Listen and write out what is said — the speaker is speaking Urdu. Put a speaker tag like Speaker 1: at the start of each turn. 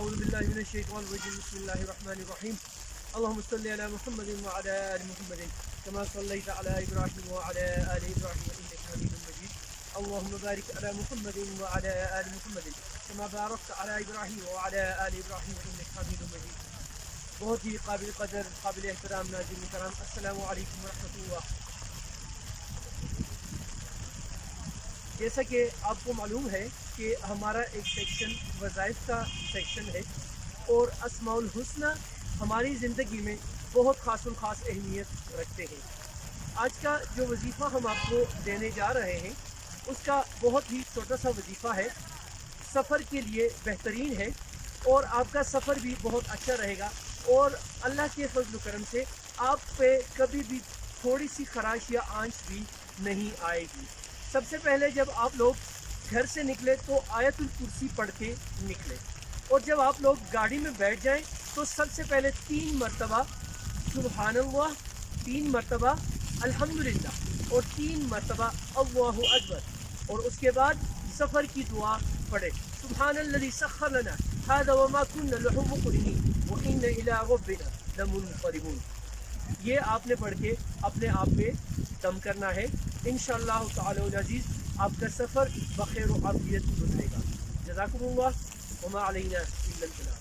Speaker 1: أعوذ بالله من الشيطان الرجيم بسم الله الرحمن الرحيم اللهم صل على محمد وعلى آل محمد كما صليت على إبراهيم وعلى آل إبراهيم إنك حميد مجيد اللهم بارك على محمد وعلى آل محمد كما باركت على إبراهيم وعلى آل إبراهيم إنك حميد مجيد. بہت ہی قابل قدر قابل احترام ناظرین کرام، السلام علیکم ورحمۃ اللہ. جیسا کہ آپ کو معلوم ہے کہ ہمارا ایک سیکشن وظائف کا سیکشن ہے اور اسماء الحسنی ہماری زندگی میں بہت خاص الخاص اہمیت رکھتے ہیں. آج کا جو وظیفہ ہم آپ کو دینے جا رہے ہیں اس کا بہت ہی چھوٹا سا وظیفہ ہے، سفر کے لیے بہترین ہے اور آپ کا سفر بھی بہت اچھا رہے گا اور اللہ کے فضل و کرم سے آپ پہ کبھی بھی تھوڑی سی خراش یا آنچ بھی نہیں آئے گی. سب سے پہلے جب آپ لوگ گھر سے نکلے تو آیت الکرسی پڑھ کے نکلے، اور جب آپ لوگ گاڑی میں بیٹھ جائیں تو سب سے پہلے 3 مرتبہ سبحان اللہ، 3 مرتبہ الحمدللہ اور 3 مرتبہ اللہ اکبر، اور اس کے بعد سفر کی دعا پڑھے، سبحان الذی سخر لنا هذا وما كنا له مقرنين وإنا إلى ربنا لمنقلبون. یہ آپ نے پڑھ کے اپنے آپ پہ دم کرنا ہے. انشاءاللہ تعالی العزیز آپ کا سفر بخیر و عافیت گزرے گا. جزاکم اللہ وما علینا الا البلاغ.